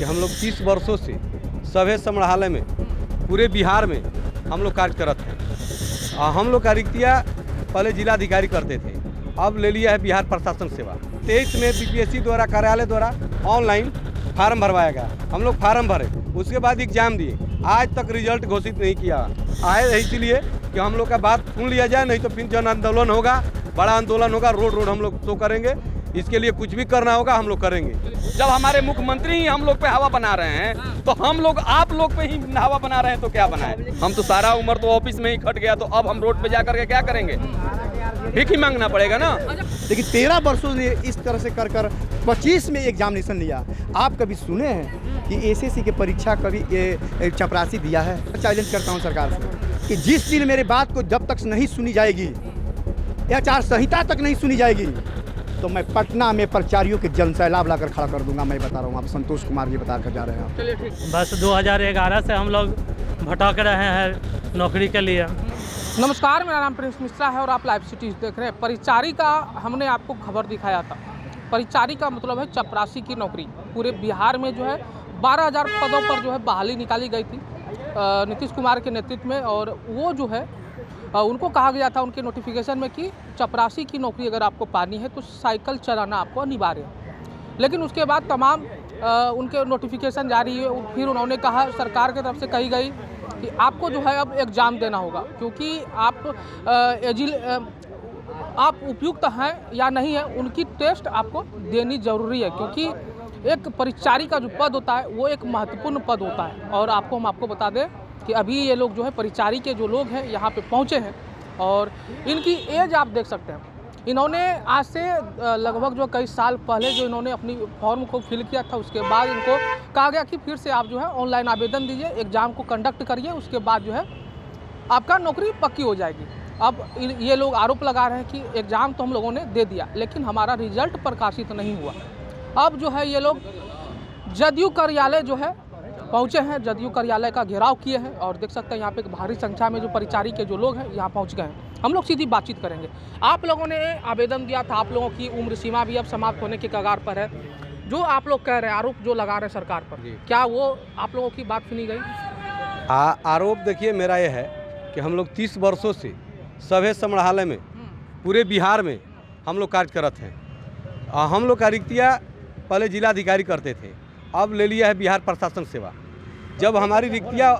कि हम लोग 30 वर्षों से सभे संग्रहालय में पूरे बिहार में हम लोग कार्य करते हैं। हम लोग का रिक्तिया पहले जिलाधिकारी करते थे, अब ले लिया है बिहार प्रशासन सेवा। 23 में बीपीएससी द्वारा कार्यालय द्वारा ऑनलाइन फार्म भरवाया गया, हम लोग फार्म भरे, उसके बाद एग्जाम दिए, आज तक रिजल्ट घोषित नहीं किया। आए इसीलिए कि हम लोग का बात सुन लिया जाए, नहीं तो फिर जन आंदोलन होगा, बड़ा आंदोलन होगा, रोड हम लोग शो करेंगे। इसके लिए कुछ भी करना होगा हम लोग करेंगे। जब हमारे मुख्यमंत्री ही हम लोग पे हवा बना रहे हैं तो हम लोग आप लोग पे ही हवा बना रहे हैं तो क्या बनाए। हम तो सारा उम्र तो ऑफिस में ही खट गया, तो अब हम रोड पे जा करके क्या करेंगे, भीख ही मांगना पड़ेगा ना। लेकिन 13 वर्षों ने इस तरह से कर 25 में एग्जामिनेशन लिया। आप कभी सुने हैं कि एसएससी की परीक्षा कभी चपरासी दिया है? चैलेंज करता हूं सरकार से कि जिस दिन मेरे बात को जब तक नहीं सुनी जाएगी या आचार संहिता तक नहीं सुनी जाएगी तो मैं पटना में प्रचारियों के जनसैलाब लाकर खड़ा कर दूंगा। मैं बता रहा हूँ, आप संतोष कुमार जी बता कर जा रहे हैं। चलिए ठीक। बस 2011 से हम लोग भटक रहे हैं नौकरी के लिए। नमस्कार, मेरा नाम प्रिंस मिश्रा है और आप लाइव सिटीज देख रहे हैं। परिचारी का हमने आपको खबर दिखाया था। परिचारी का मतलब है चपरासी की नौकरी। पूरे बिहार में जो है 12,000 पदों पर जो है बहाली निकाली गई थी नीतीश कुमार के नेतृत्व में, और वो जो है उनको कहा गया था उनके नोटिफिकेशन में कि चपरासी की नौकरी अगर आपको पानी है तो साइकिल चलाना आपको अनिवार्य है। लेकिन उसके बाद तमाम उनके नोटिफिकेशन जारी हुए, फिर उन्होंने कहा, सरकार की तरफ से कही गई कि आपको जो है अब एग्ज़ाम देना होगा, क्योंकि आप उपयुक्त हैं या नहीं है उनकी टेस्ट आपको देनी ज़रूरी है। क्योंकि एक परिचारी का जो पद होता है वो एक महत्वपूर्ण पद होता है। और आपको बता दें कि अभी ये लोग जो है परिचारी के जो लोग हैं यहाँ पे पहुँचे हैं, और इनकी एज आप देख सकते हैं। इन्होंने आज से लगभग जो कई साल पहले जो इन्होंने अपनी फॉर्म को फिल किया था, उसके बाद इनको कहा गया कि फिर से आप जो है ऑनलाइन आवेदन दीजिए, एग्ज़ाम को कंडक्ट करिए, उसके बाद जो है आपका नौकरी पक्की हो जाएगी। अब ये लोग आरोप लगा रहे हैं कि एग्ज़ाम तो हम लोगों ने दे दिया लेकिन हमारा रिजल्ट प्रकाशित नहीं हुआ। अब जो है ये लोग जदयू कार्यालय जो है पहुँचे हैं, जदयू कार्यालय का घेराव किए हैं, और देख सकते हैं यहाँ पे भारी संख्या में जो परिचारी के जो लोग हैं यहाँ पहुँच गए हैं। हम लोग सीधी बातचीत करेंगे। आप लोगों ने आवेदन दिया था, आप लोगों की उम्र सीमा भी अब समाप्त होने के कगार पर है। जो आप लोग कह रहे हैं, आरोप जो लगा रहे हैं सरकार पर, क्या वो आप लोगों की बात सुनी गई? आरोप देखिए मेरा ये है कि हम लोग 30 वर्षों से सभे संग्रहालय में पूरे बिहार में हम लोग कार्य करते हैं। हम लोग का रिक्तिया पहले जिलाधिकारी करते थे, अब ले लिया है बिहार प्रशासन सेवा। जब हमारी रिक्तिया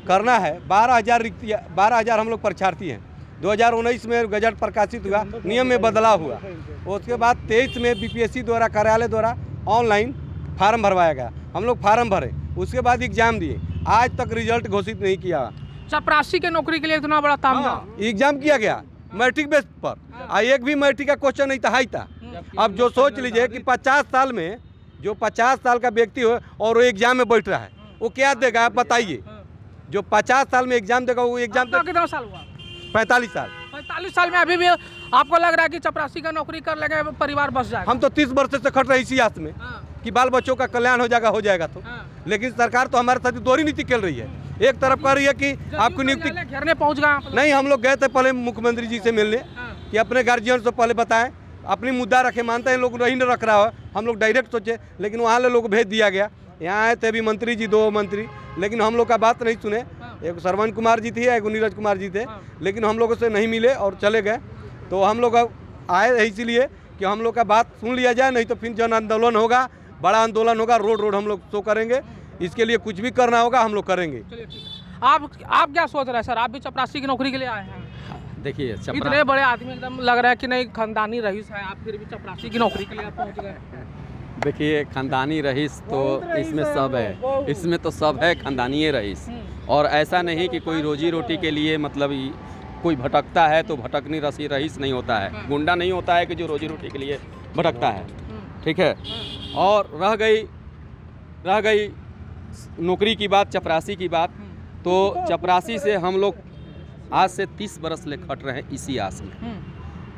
करना है 12,000 हम लोग परीक्षार्थी हैं। 2019 में गजट प्रकाशित हुआ, नियम में बदलाव हुआ, उसके बाद 23 में बीपीएससी द्वारा कार्यालय द्वारा ऑनलाइन फार्म भरवाया गया, हम लोग फार्म भरे, उसके बाद एग्जाम दिए, आज तक रिजल्ट घोषित नहीं किया। चपरासी के नौकरी के लिए इतना बड़ा तामझाम एग्जाम किया गया मैट्रिक बेस पर, एक भी मैट्रिक का क्वेश्चन नहीं था, हाई था। अब जो सोच लीजिए कि 50 साल में जो 50 साल का व्यक्ति हो और वो एग्जाम में बैठ रहा है, वो क्या देगा आप बताइए। जो 50 साल में एग्जाम देगा वो एग्जाम कितना साल हुआ? 45 साल। 45 साल में अभी भी आपको लग रहा है कि चपरासी का नौकरी कर लेंगे परिवार बस जाएगा? हम तो 30 वर्ष से खट रहे इसी आस में कि बाल बच्चों का कल्याण हो जाएगा तो। लेकिन सरकार तो हमारे साथ दोहरी नीति खेल रही है। एक तरफ कह रही है कि आपको नियुक्ति घेरने पहुंच गए। नहीं, हम लोग गए थे पहले मुख्यमंत्री जी से मिलने कि अपने गार्जियन से पहले बताएं, अपनी मुद्दा रखे, मानते हैं लोग नहीं रख रहा है, हम लोग डायरेक्ट सोचे, लेकिन वहाँ ले लोग भेज दिया गया। यहाँ आए थे अभी मंत्री जी, 2 मंत्री, लेकिन हम लोग का बात नहीं सुने। एक श्रवण कुमार जी थी, एक नीरज कुमार जी थे, लेकिन हम लोगों से नहीं मिले और चले गए। तो हम लोग आए इसीलिए कि हम लोग का बात सुन लिया जाए, नहीं तो फिर जन आंदोलन होगा, बड़ा आंदोलन होगा, रोड हम लोग शो करेंगे। इसके लिए कुछ भी करना होगा हम लोग करेंगे। आप क्या सोच रहे हैं सर? आप भी चपरासी की नौकरी के लिए आए हैं? देखिए, इतने बड़े आदमी एकदम लग रहा है कि नहीं खानदानी रईस है, आप फिर भी चपरासी की नौकरी के लिए पहुंच गए। देखिए, खानदानी रईस तो इसमें सब है, इसमें तो सब है खानदानी रईस। और ऐसा नहीं कि कोई रोजी रोटी के लिए मतलब कोई भटकता है तो भटकनी रईस नहीं होता है, गुंडा नहीं होता है कि जो रोजी रोटी के लिए भटकता है। ठीक है। और रह गई नौकरी की बात, चपरासी की बात, तो चपरासी से हम लोग आज से 30 बरस ले खट रहे हैं इसी आस में।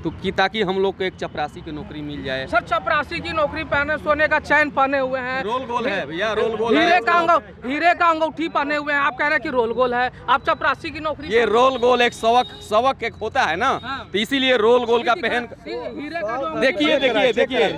तो कि ताकि हम लोग को एक चपरासी की नौकरी मिल जाए। सर चपरासी की नौकरी पहने, सोने का चैन पहने हुए हैं, रोल गोल है भैया, रोल गोल हीरे है। का अंगूठी पहने हुए हैं, आप कह रहे हैं कि रोल गोल है, आप चपरासी की नौकरी ये रोल गोल एक सवक एक होता है ना, हाँ। तो इसीलिए रोल गोल का पहन। हीरे का जो देखिए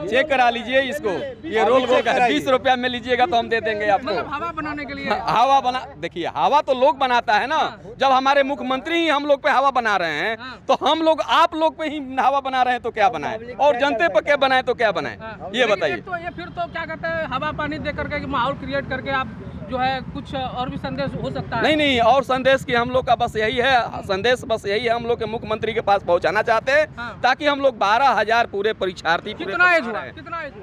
चेक करा लीजिए इसको, ये रोल गोल का 20 रुपया में लीजिएगा तो हम दे देंगे आपको। मतलब हवा बनाने के लिए हवा बना, देखिए हवा तो लोग बनाता है ना, जब हमारे मुख्यमंत्री ही हम लोग पे हवा बना रहे हैं तो हम लोग आप लोग पे ही हवा बना रहे हैं तो क्या बनाए, और जनते पर क्या बनाए तो क्या बनाए, ये बताइए। ये फिर तो क्या कहते हैं, हवा पानी दे करके माहौल क्रिएट करके आप जो है कुछ और भी संदेश हो सकता है। नहीं और संदेश की हम लोग का बस यही है, संदेश बस यही है, हम लोग के मुख्यमंत्री के पास पहुंचाना चाहते हैं ताकि हम लोग 12,000 पूरे परीक्षार्थी। कितना एज हुआ?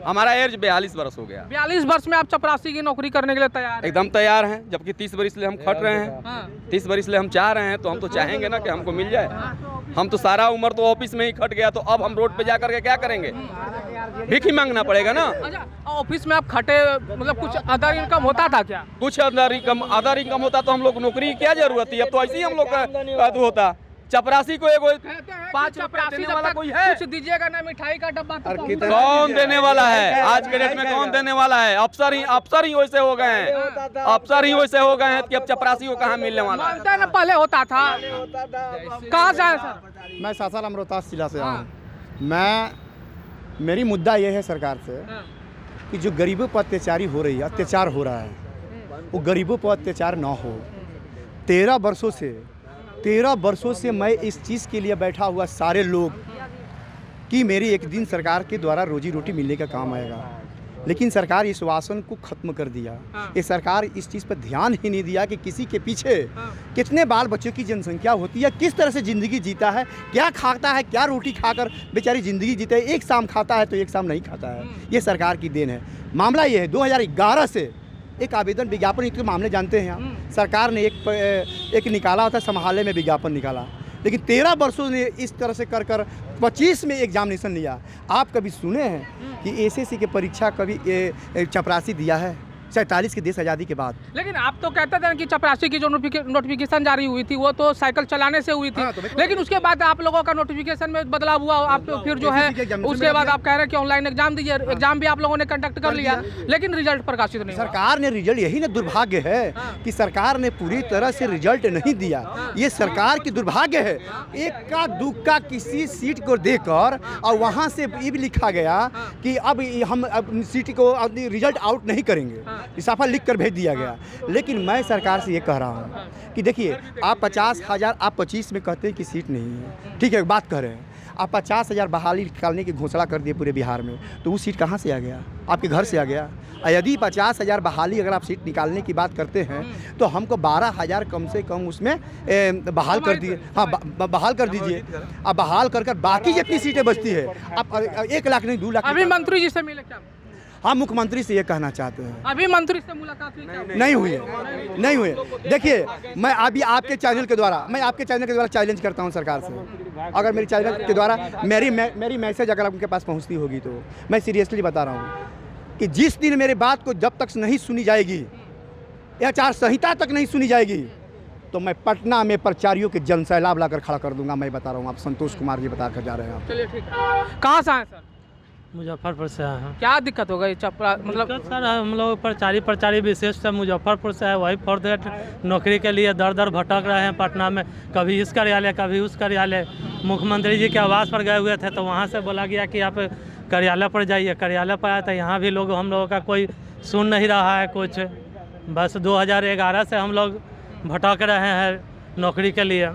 हमारा एज 42 वर्ष हो गया। 42 वर्ष में आप चपरासी की नौकरी करने के लिए तैयार हैं? एकदम तैयार हैं, जबकि 30 वर्ष से हम खट रहे हैं, 30 वर्ष से हम चाह रहे हैं, तो हम तो चाहेंगे ना कि हमको मिल जाए। हम तो सारा उम्र तो ऑफिस में ही खट गया, तो अब हम रोड पे जा करके क्या करेंगे, भीख ही मांगना पड़ेगा ना। अच्छा, ऑफिस में आप खटे, मतलब कुछ अदर इनकम होता था क्या? कुछ अदर इनकम होता तो हम लोग नौकरी की क्या जरूरत थी, अब तो ऐसे ही हम लोग का होता। चपरासी को एगो 5 रुपया देने वाला कोई है? कुछ दीजिएगा ना, मिठाई का डब्बा तो कौन देने वाला है आज के डेट में, कौन देने वाला है? अफसर ही वैसे हो गए हैं, अफसर ही वैसे हो गए हैं कि अब चपरासी को कहाँ मिलने वाला है। मानते हैं ना, पहले होता था। कहाँ जाए सर? मैं सासाराम रोहतास जिला से आऊँ। मेरी मुद्दा ये है सरकार से कि जो गरीबों पर अत्याचार हो रहा है, वो गरीबों पर अत्याचार ना हो। 13 वर्षों से मैं इस चीज़ के लिए बैठा हुआ सारे लोग कि मेरी एक दिन सरकार के द्वारा रोजी रोटी मिलने का काम आएगा, लेकिन सरकार इस वासन को ख़त्म कर दिया। ये सरकार इस चीज़ पर ध्यान ही नहीं दिया कि किसी के पीछे कितने बाल बच्चों की जनसंख्या होती है, किस तरह से ज़िंदगी जीता है, क्या खाता है, क्या रोटी खाकर बेचारी ज़िंदगी जीते है। एक शाम खाता है तो एक शाम नहीं खाता है। ये सरकार की देन है। मामला ये है, 2011 से एक आवेदन विज्ञापन के मामले जानते हैं आप, सरकार ने एक निकाला था, समाहरणालय में विज्ञापन निकाला, लेकिन 13 वर्षों ने इस तरह से कर 25 में एग्जामिनेशन लिया। आप कभी सुने हैं कि एसएससी की परीक्षा कभी चपरासी दिया है? 47 के देश आज़ादी के बाद। लेकिन आप तो कहते थे कि चपरासी की जो नोटिफिकेशन जारी हुई थी वो तो साइकिल चलाने से हुई थी, लेकिन उसके बाद आप लोगों का नोटिफिकेशन में बदलाव हुआ, आप तो फिर जो है उसके बाद आप कह रहे हैं कि ऑनलाइन एग्जाम दीजिए। एग्जाम भी आप लोगों ने कंडक्ट कर लिया, लेकिन रिजल्ट प्रकाशित नहीं हुआ। सरकार ने रिजल्ट, यही ना दुर्भाग्य है कि सरकार ने पूरी तरह से रिजल्ट नहीं दिया। ये सरकार की दुर्भाग्य है। एक का दुक्का किसी सीट को देकर और वहाँ से ये भी लिखा गया कि अब हम सीट को रिजल्ट आउट नहीं करेंगे, इस्तीफा लिख कर भेज दिया गया। लेकिन मैं सरकार से ये कह रहा हूँ कि देखिए, आप 50,000, आप 25 में कहते हैं कि सीट नहीं है, ठीक है, बात कर रहे हैं, आप 50,000 बहाली निकालने की घोषणा कर दिए पूरे बिहार में, तो वो सीट कहाँ से आ गया? आपके घर से आ गया। यदि 50,000 बहाली अगर आप सीट निकालने की बात करते हैं तो हमको 12,000 कम से कम उसमें बहाल कर दिए। हाँ, बहाल कर दीजिए। अब बहाल कर बाकी जितनी सीटें बचती है, आप 1 लाख नहीं 2 लाख। अभी मंत्री जी से मिले क्या? हाँ, मुख्यमंत्री से ये कहना चाहते हैं। अभी मंत्री से मुलाकात हुई क्या? नहीं हुई। देखिए, मैं अभी आपके चैनल के द्वारा चैलेंज करता हूँ सरकार से। अगर मेरी चैनल के द्वारा मेरी मैसेज अगर उनके पास पहुँचती होगी तो मैं सीरियसली बता रहा हूँ कि जिस दिन मेरे बात को जब तक नहीं सुनी जाएगी, आचार संहिता तक नहीं सुनी जाएगी, तो मैं पटना में प्रचारियों के जनसैलाब लाकर खड़ा कर दूंगा। मैं बता रहा हूँ, आप संतोष कुमार जी बता कर जा रहे हैं। चलिए ठीक है। कहाँ से आए सर? मुजफ्फरपुर से आए हैं। क्या दिक्कत हो गई? चपरा मतलब सर हम लोग प्रचारी विशेष से मुजफ्फरपुर से है, वही फॉर दैट नौकरी के लिए दर भटक रहे हैं पटना में, कभी इस कार्यालय कभी उस कार्यालय। मुख्यमंत्री जी के आवास पर गए हुए थे तो वहाँ से बोला गया कि आप कार्यालय पर जाइए। कार्यालय पर आया था, यहाँ भी लोग हम लोगों का कोई सुन नहीं रहा है कुछ। बस 2011 से हम लोग भटक रहे हैं नौकरी के लिए।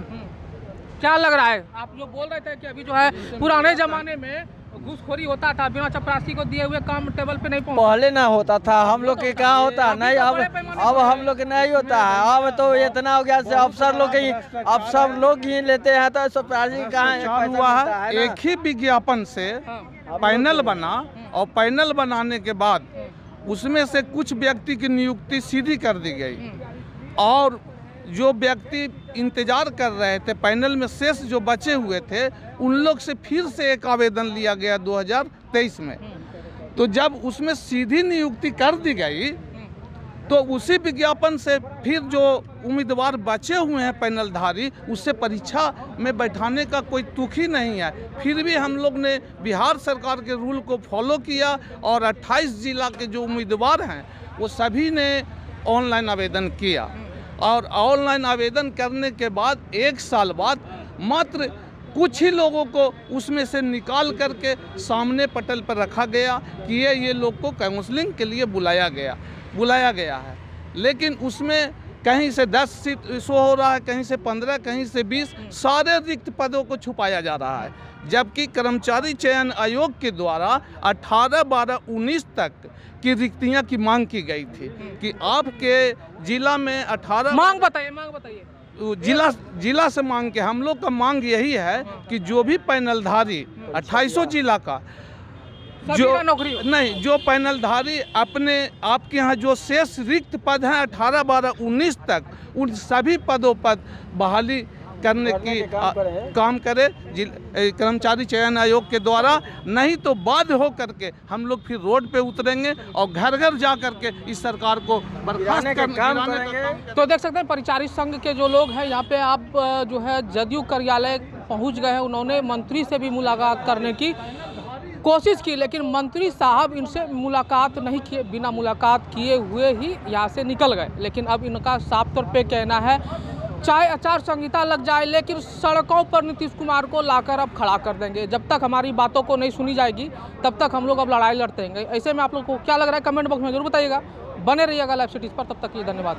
क्या लग रहा है? आप जो बोल रहे थे कि अभी जो है पुराने ज़माने में घूसखोरी होता था, बिना चपरासी को दिए हुए काम टेबल पे नहीं पहुंचता। पहले ना होता था, हम लोग के क्या होता नहीं, अब हम लोग के नहीं होता है। अब तो इतना हो गया से अफसर लोग ही लेते हैं, तो चपरासी कहाँ हुआ है। एक ही विज्ञापन से पैनल बना और पैनल बनाने के बाद उसमें से कुछ व्यक्ति की नियुक्ति सीधी कर दी गई और जो व्यक्ति इंतजार कर रहे थे पैनल में शेष जो बचे हुए थे उन लोग से फिर से एक आवेदन लिया गया 2023 में। तो जब उसमें सीधी नियुक्ति कर दी गई तो उसी विज्ञापन से फिर जो उम्मीदवार बचे हुए हैं पैनलधारी, उससे परीक्षा में बैठाने का कोई तुक ही नहीं है। फिर भी हम लोग ने बिहार सरकार के रूल को फॉलो किया और 28 जिला के जो उम्मीदवार हैं वो सभी ने ऑनलाइन आवेदन किया। और ऑनलाइन आवेदन करने के बाद 1 साल बाद मात्र कुछ ही लोगों को उसमें से निकाल करके सामने पटल पर रखा गया कि ये लोग को काउंसलिंग के लिए बुलाया गया है। लेकिन उसमें कहीं से 10 सीट शो हो रहा है, कहीं से 15, कहीं से 20, सारे रिक्त पदों को छुपाया जा रहा है। जबकि कर्मचारी चयन आयोग के द्वारा 18, 12, 19 तक की रिक्तियां की मांग की गई थी कि आपके जिला में 18 मांग बताइए। जिला से मांग के हम लोग का मांग यही है कि जो भी पैनलधारी 2800 जिला का जो पैनलधारी आपके यहाँ जो शेष रिक्त पद हैं 18, 12, 19 तक, उन सभी पदों पर बहाली करने की काम करे कर्मचारी चयन आयोग के द्वारा। नहीं तो बाध्य हो करके हम लोग फिर रोड पे उतरेंगे और घर घर जा करके इस सरकार को बर्खास्त का काम करेंगे। तो देख सकते हैं परिचारी संघ के जो लोग हैं यहाँ पे आप जो है जदयू कार्यालय पहुँच गए हैं। उन्होंने मंत्री से भी मुलाकात करने की कोशिश की, लेकिन मंत्री साहब इनसे मुलाकात नहीं किए, बिना मुलाकात किए हुए ही यहाँ से निकल गए। लेकिन अब इनका साफ तौर पे कहना है चाहे आचार संहिता लग जाए लेकिन सड़कों पर नीतीश कुमार को लाकर अब खड़ा कर देंगे। जब तक हमारी बातों को नहीं सुनी जाएगी तब तक हम लोग अब लड़ाई लड़ते रहेंगे। ऐसे में आप लोग को क्या लग रहा है कमेंट बॉक्स में जरूर बताइएगा। बने रहिएगा लाइव सिटीज़ पर, तब तक के लिए धन्यवाद।